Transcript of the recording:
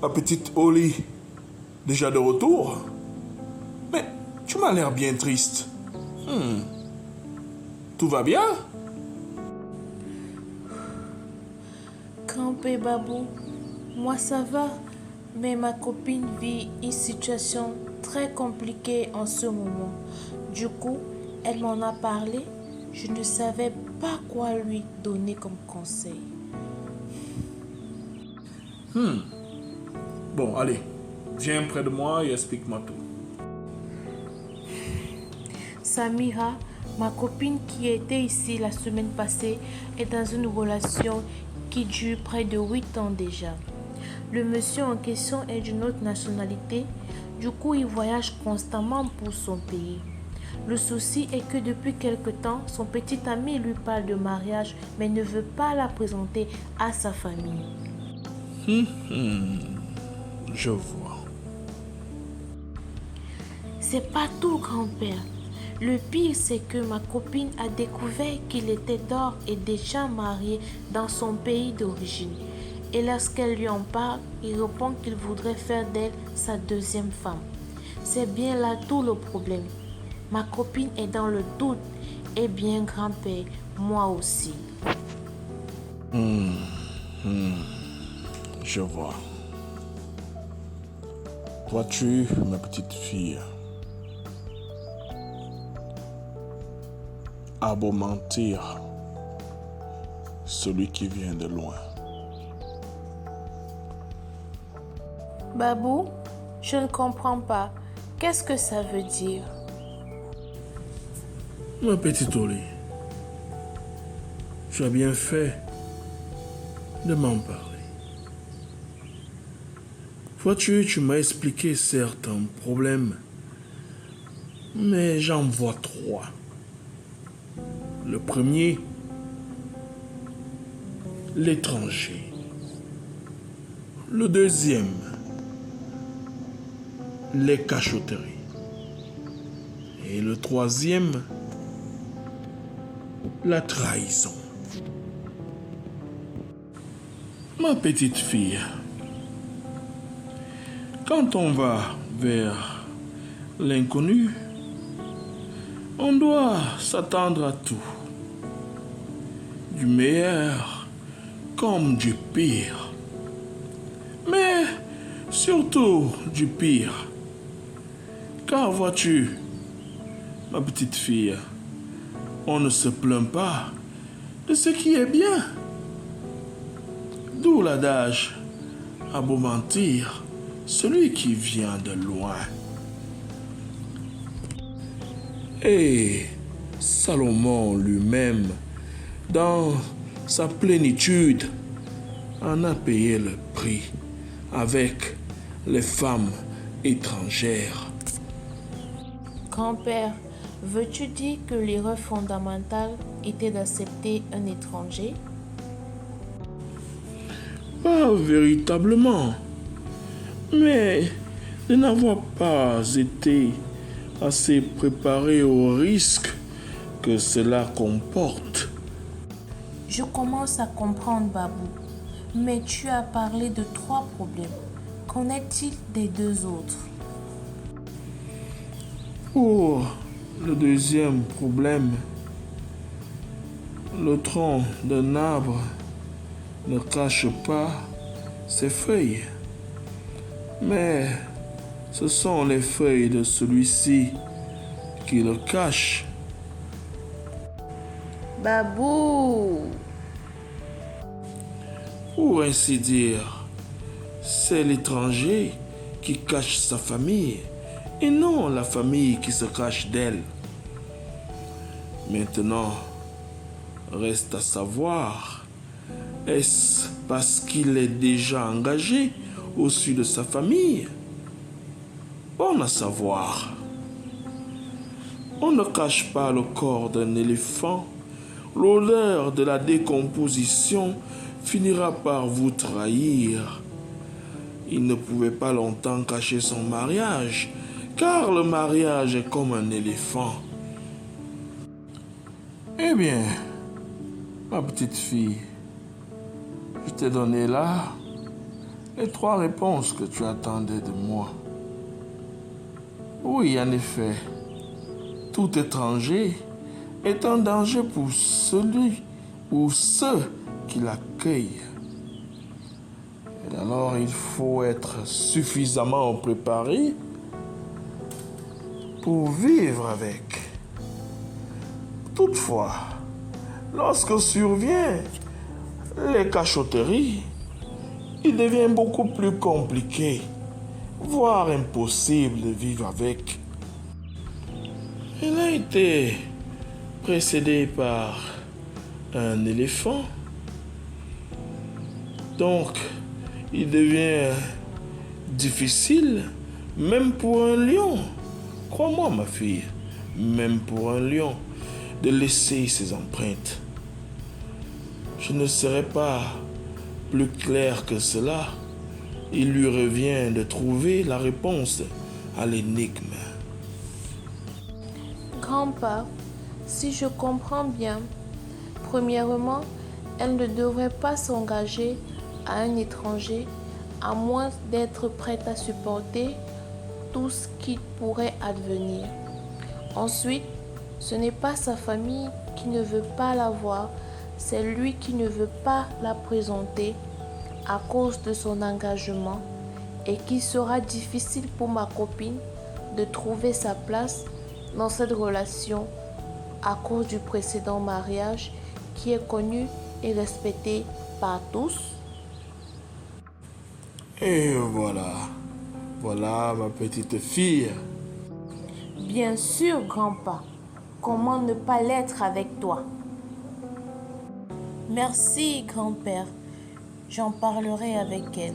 Ma petite Holly, déjà de retour? Mais tu m'as l'air bien triste. Tout va bien? Grand-père Babou, moi ça va, mais ma copine vit une situation très compliquée en ce moment. Du coup, elle m'en a parlé. Je ne savais pas quoi lui donner comme conseil. Bon, allez, viens près de moi et explique-moi tout. Samira, ma copine qui était ici la semaine passée, est dans une relation qui dure près de 8 ans déjà. Le monsieur en question est d'une autre nationalité, du coup il voyage constamment pour son pays. Le souci est que depuis quelque temps, son petit ami lui parle de mariage mais ne veut pas la présenter à sa famille. Je vois. C'est pas tout, grand-père. Le pire, c'est que ma copine a découvert qu'il était d'or et déjà marié dans son pays d'origine. Et lorsqu'elle lui en parle, il répond qu'il voudrait faire d'elle sa deuxième femme. C'est bien là tout le problème. Ma copine est dans le doute. Eh bien, grand-père, moi aussi. Je vois. Vois-tu, ma petite fille, a beau mentir, celui qui vient de loin. Babou, je ne comprends pas. Qu'est-ce que ça veut dire? Ma petite Oli, tu as bien fait de m'en parler. Vois-tu, tu m'as expliqué certains problèmes, mais j'en vois trois. Le premier, l'étranger. Le deuxième, les cachotteries. Et le troisième, la trahison. Ma petite fille, quand on va vers l'inconnu, on doit s'attendre à tout, du meilleur comme du pire, mais surtout du pire. Car vois-tu, ma petite fille, on ne se plaint pas de ce qui est bien. D'où l'adage, à beau mentir, celui qui vient de loin. Et Salomon lui-même, dans sa plénitude, en a payé le prix avec les femmes étrangères. Grand-père, veux-tu dire que l'erreur fondamentale était d'accepter un étranger? Pas véritablement, mais de n'avoir pas été assez préparé au risque que cela comporte. Je commence à comprendre, Babou. Mais tu as parlé de 3 problèmes. Qu'en est-il des 2 autres? Pour le deuxième problème, le tronc d'un arbre ne cache pas ses feuilles, mais ce sont les feuilles de celui-ci qui le cachent. Babou! Pour ainsi dire, c'est l'étranger qui cache sa famille et non la famille qui se cache d'elle. Maintenant, reste à savoir, est-ce parce qu'il est déjà engagé au-dessus de sa famille? Bon à savoir. On ne cache pas le corps d'un éléphant. L'odeur de la décomposition finira par vous trahir. Il ne pouvait pas longtemps cacher son mariage, car le mariage est comme un éléphant. Eh bien, ma petite fille, je t'ai donné là les 3 réponses que tu attendais de moi. Oui, en effet, tout étranger est un danger pour celui ou ceux qui l'accueillent. Et alors, il faut être suffisamment préparé pour vivre avec. Toutefois, lorsque survient les cachotteries, il devient beaucoup plus compliqué, voire impossible de vivre avec. Il a été précédé par un éléphant. Donc, il devient difficile, même pour un lion. Crois-moi, ma fille, même pour un lion, de laisser ses empreintes. Je ne serai pas plus clair que cela. Il lui revient de trouver la réponse à l'énigme. Grand-père, si je comprends bien, premièrement, elle ne devrait pas s'engager à un étranger à moins d'être prête à supporter tout ce qui pourrait advenir. Ensuite, ce n'est pas sa famille qui ne veut pas la voir, c'est lui qui ne veut pas la présenter à cause de son engagement et qu'il sera difficile pour ma copine de trouver sa place dans cette relation à cause du précédent mariage qui est connu et respecté par tous. Et voilà ma petite fille. Bien sûr, grand-père. Comment ne pas l'être avec toi? Merci, grand-père. J'en parlerai avec elle.